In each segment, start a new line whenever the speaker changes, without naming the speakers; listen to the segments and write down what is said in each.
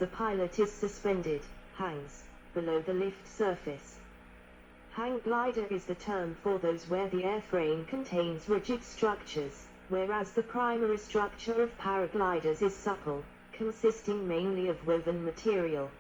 the pilot is suspended, hangs, below the lift surface. Hang glider is the term for those where the airframe contains rigid structures, whereas the primary structure of paragliders is supple, consisting mainly of woven material.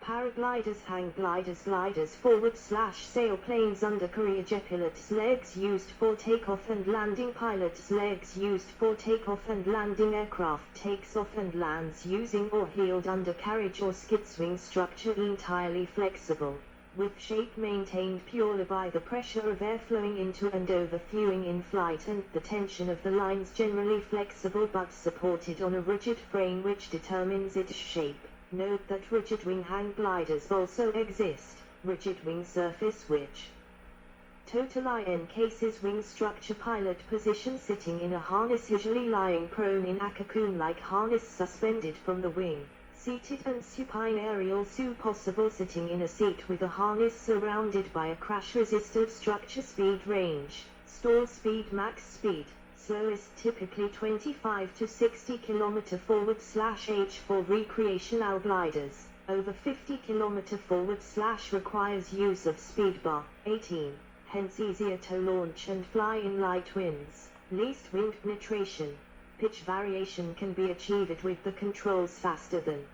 Paragliders, hang gliders, gliders forward/sailplanes, undercarriage, pilots' legs used for takeoff and landing, pilots' legs used for takeoff and landing, aircraft takes off and lands using or heeled undercarriage or skidswing structure, entirely flexible, with shape maintained purely by the pressure of air flowing into and over fueling in flight and the tension of the lines, generally flexible but supported on a rigid frame which determines its shape. Note that rigid wing hang gliders also exist, rigid wing surface which totally encases wing structure, pilot position sitting in a harness, usually lying prone in a cocoon-like harness suspended from the wing, seated and supine, aerial possible sitting in a seat with a harness surrounded by a crash-resistant structure, speed range, stall speed, max speed. Slowest typically 25 to 60 km forward/h for recreational gliders, over 50 km forward/ requires use of speed bar, 18, hence easier to launch and fly in light winds. Least wind penetration, pitch variation can be achieved with the controls faster than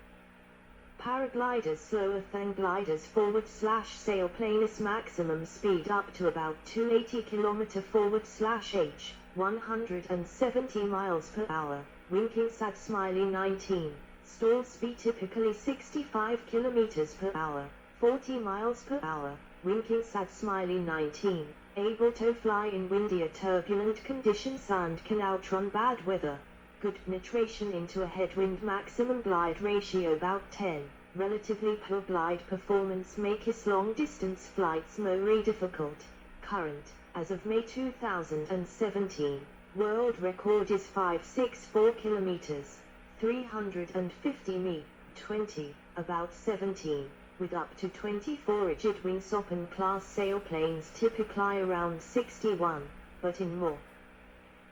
paragliders, slower than gliders, forward/sailplanes, maximum speed up to about 280 km forward/h. 170 miles per hour, winking SAD Smiley 19, stall speed typically 65 kilometers per hour, 40 miles per hour, winking SAD Smiley 19, able to fly in windy or turbulent conditions and can outrun bad weather. Good penetration into a headwind, maximum glide ratio about 10, relatively poor glide performance makes long distance flights more difficult. Current, as of May 2017, world record is 564 kilometers, 350 mi, 20, about 17, with up to 24 rigid wings. Open class sailplanes typically around 61, but in more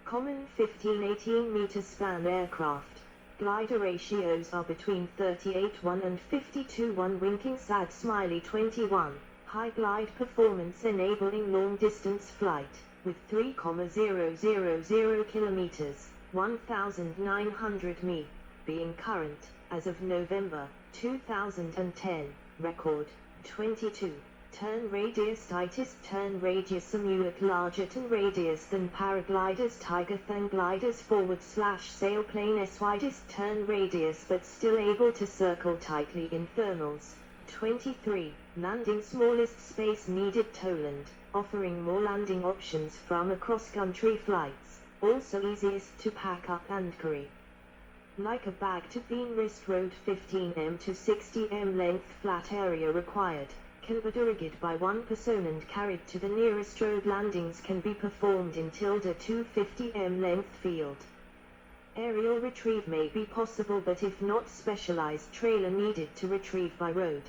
common 15-18 meter span aircraft, glider ratios are between 38:1 and 52:1, winking SAD Smiley 21. High glide performance enabling long distance flight, with 3,000 kilometers, 1,900 mi, being current, as of November 2010, record, 22. Turn radius, tightest turn radius somewhat larger turn radius than paragliders, tiger than gliders, forward/sailplane widest turn radius but still able to circle tightly in thermals. 23. Landing, smallest space needed towland, offering more landing options from across-country flights, also easiest to pack up and carry. Like a bag to beam, wrist road, 15 m to 60 m length, flat area required, can be rigged by one person and carried to the nearest road. Landings can be performed in ~250 m length field. Aerial retrieve may be possible, but if not, specialized trailer needed to retrieve by road.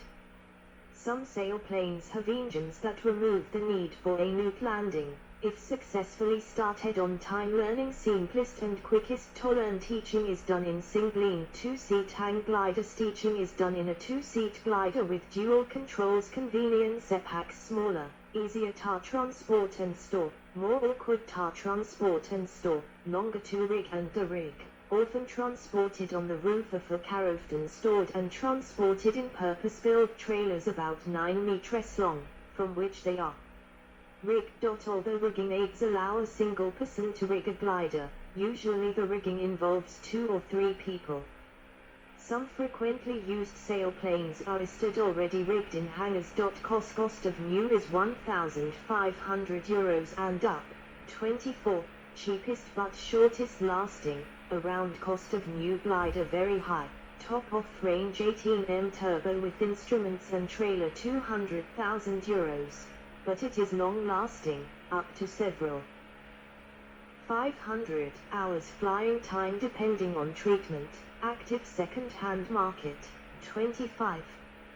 Some sailplanes have engines that remove the need for a nuke landing. If successfully started on time, learning simplest and quickest to learn. Teaching is done in single 2-seat hang gliders. Teaching is done in a 2-seat glider with dual controls. Convenience, packs smaller, easier to transport and store, more awkward to transport and store, longer to rig and de-rig. Often transported on the roof of a car, often stored and transported in purpose-built trailers about 9 meters long, from which they are rigged. Although rigging aids allow a single person to rig a glider, usually the rigging involves 2 or 3 people. Some frequently used sailplanes are listed already rigged in hangars. Cost of new is €1,500 and up. 24. Cheapest but shortest lasting, around cost of new glider very high. Top off range 18 m turbo with instruments and trailer €200,000. But it is long lasting, up to several 500 hours flying time depending on treatment. Active second-hand market, 25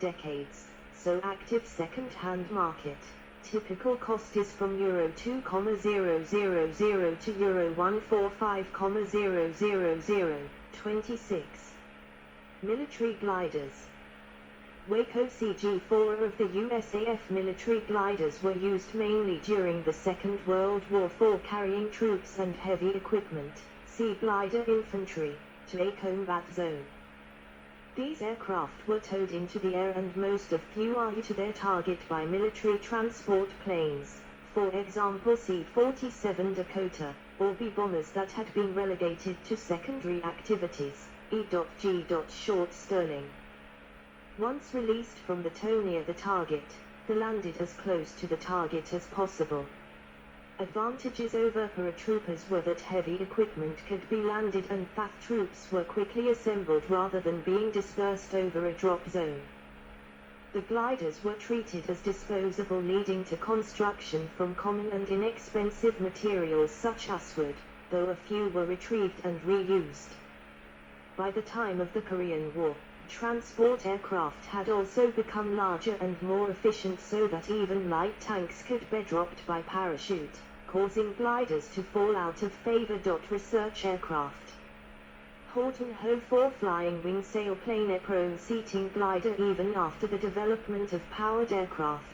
decades, so active second-hand market. Typical cost is from €2,000 to €145,000. 26. Military gliders. Waco CG-4 of the USAF military gliders were used mainly during the Second World War for carrying troops and heavy equipment, sea glider infantry, to a combat zone. These aircraft were towed into the air and most of few to their target by military transport planes, for example C-47 Dakota, or B bombers that had been relegated to secondary activities, E.G. Short Sterling. Once released from the tow near the target, they landed as close to the target as possible. Advantages over paratroopers were that heavy equipment could be landed and that troops were quickly assembled rather than being dispersed over a drop zone. The gliders were treated as disposable, leading to construction from common and inexpensive materials such as wood, though a few were retrieved and reused. By the time of the Korean War, transport aircraft had also become larger and more efficient so that even light tanks could be dropped by parachute, causing gliders to fall out of favor. Research aircraft. Horton Ho 4 Flying Wing Sailplane Aircraft Seating Glider. Even after the development of powered aircraft,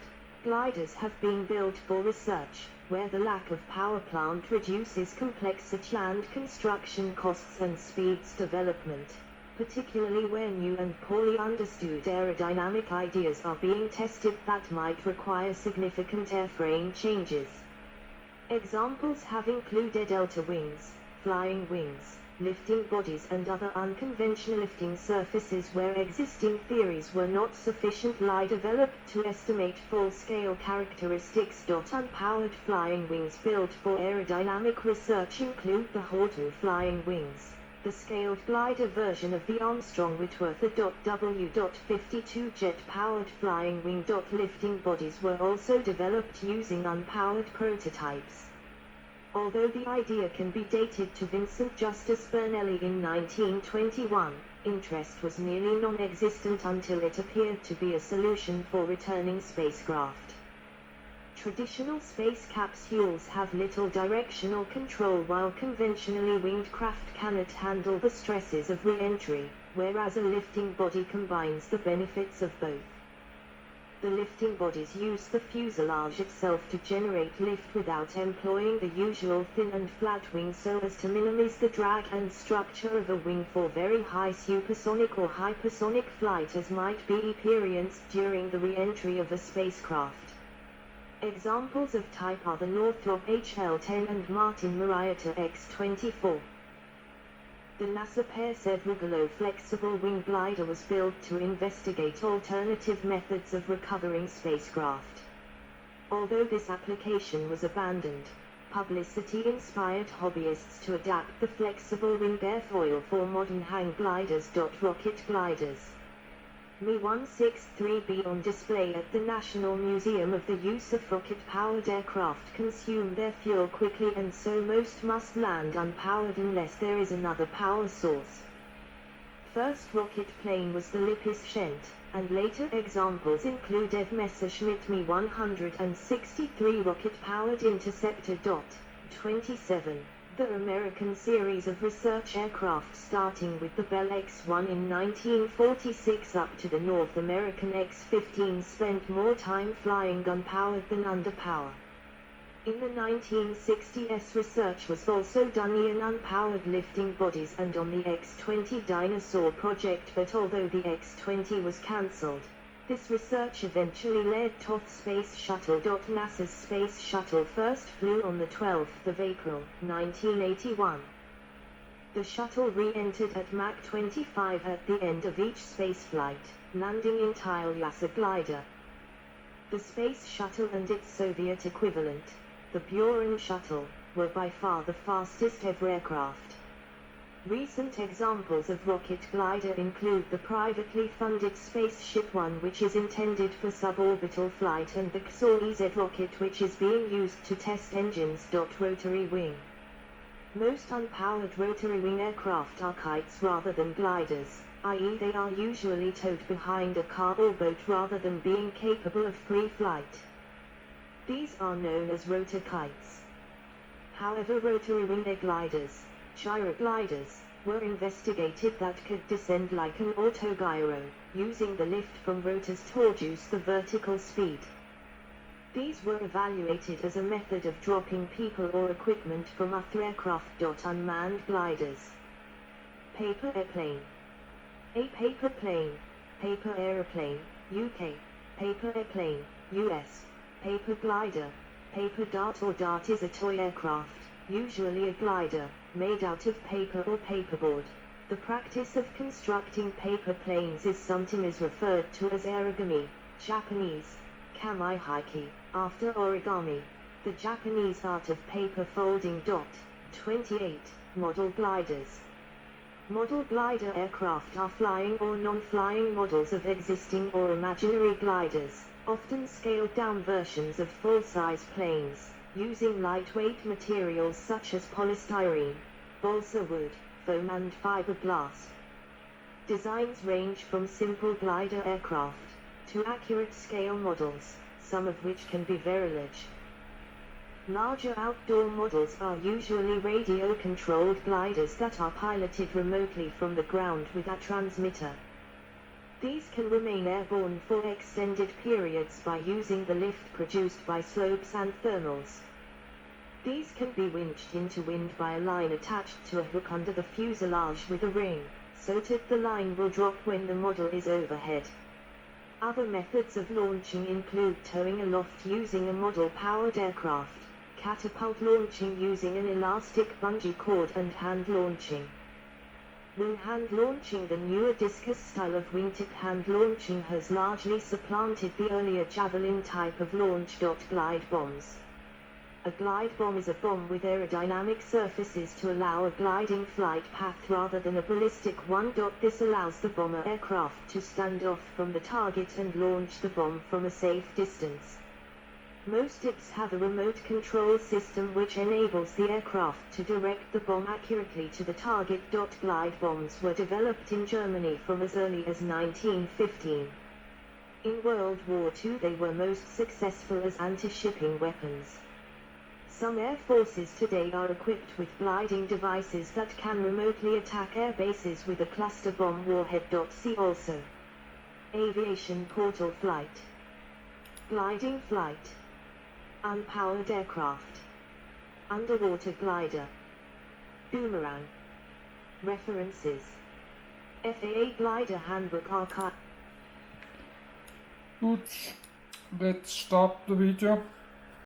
gliders have been built for research, where the lack of power plant reduces complexity and construction costs and speeds development, particularly where new and poorly understood aerodynamic ideas are being tested that might require significant airframe changes. Examples have included delta wings, flying wings, lifting bodies and other unconventional lifting surfaces where existing theories were not sufficiently developed to estimate full-scale characteristics. Unpowered flying wings built for aerodynamic research include the Horton flying wings, the scaled glider version of the Armstrong Whitworth W.52 jet-powered flying wing. Lifting bodies were also developed using unpowered prototypes. Although the idea can be dated to Vincent Justice Bernelli in 1921, interest was nearly non-existent until it appeared to be a solution for returning spacecraft. Traditional space capsules have little directional control while conventionally winged craft cannot handle the stresses of re-entry, whereas a lifting body combines the benefits of both. The lifting bodies use the fuselage itself to generate lift without employing the usual thin and flat wing so as to minimize the drag and structure of a wing for very high supersonic or hypersonic flight as might be experienced during the re-entry of a spacecraft. Examples of type are the Northrop HL-10 and Martin Marietta X-24. The NASA Perseverance flexible wing glider was built to investigate alternative methods of recovering spacecraft. Although this application was abandoned, publicity inspired hobbyists to adapt the flexible wing airfoil for modern hang gliders. Rocket gliders. Mi-163B on display at the National Museum. Of the use of rocket-powered aircraft consume their fuel quickly and so most must land unpowered unless there is another power source. First rocket plane was the Lipis Shent, and later examples included Messerschmitt Mi-163 rocket-powered Interceptor. 27. The American series of research aircraft starting with the Bell X-1 in 1946 up to the North American X-15 spent more time flying unpowered than under power. In the 1960s research was also done in unpowered lifting bodies and on the X-20 Dinosaur project, but although the X-20 was cancelled, this research eventually led to the Space Shuttle. NASA's Space Shuttle first flew on the 12th of April, 1981. The shuttle re-entered at Mach 25 at the end of each spaceflight, landing entirely as a glider. The Space Shuttle and its Soviet equivalent, the Buran Shuttle, were by far the fastest ever aircraft. Recent examples of rocket glider include the privately funded Spaceship One, which is intended for suborbital flight, and the XOR-EZ rocket, which is being used to test engines. Rotary wing. Most unpowered rotary wing aircraft are kites rather than gliders, i.e. they are usually towed behind a car or boat rather than being capable of free flight. These are known as rotor kites. However, rotary wing gliders, gyrogliders, were investigated that could descend like an autogyro, using the lift from rotors to reduce the vertical speed. These were evaluated as a method of dropping people or equipment from other aircraft. Unmanned gliders. Paper airplane. A paper plane. Paper aeroplane, UK. Paper airplane, US. Paper glider. Paper dart or dart is a toy aircraft, usually a glider, made out of paper or paperboard. The practice of constructing paper planes is sometimes referred to as origami, Japanese, kamaihiki, after origami, the Japanese art of paper folding. 28. Model gliders. Model glider aircraft are flying or non-flying models of existing or imaginary gliders, often scaled-down versions of full-size planes, using lightweight materials such as polystyrene, balsa wood, foam and fiberglass. Designs range from simple glider aircraft to accurate scale models, some of which can be very large. Larger outdoor models are usually radio-controlled gliders that are piloted remotely from the ground with a transmitter. These can remain airborne for extended periods by using the lift produced by slopes and thermals. These can be winched into wind by a line attached to a hook under the fuselage with a ring, so that the line will drop when the model is overhead. Other methods of launching include towing aloft using a model-powered aircraft, catapult launching using an elastic bungee cord, and hand launching. Wing hand launching. The newer discus style of wingtip hand launching has largely supplanted the earlier javelin type of launch. Glide bombs. A glide bomb is a bomb with aerodynamic surfaces to allow a gliding flight path rather than a ballistic one. This allows the bomber aircraft to stand off from the target and launch the bomb from a safe distance. Most tips have a remote control system which enables the aircraft to direct the bomb accurately to the target. Glide bombs were developed in Germany from as early as 1915. In World War II they were most successful as anti-shipping weapons. Some air forces today are equipped with gliding devices that can remotely attack air bases with a cluster bomb warhead. See also. Aviation portal flight. Gliding flight. Unpowered aircraft. Underwater glider. Boomerang. References. FAA Glider Handbook Archive.
Gut, let's stop the video.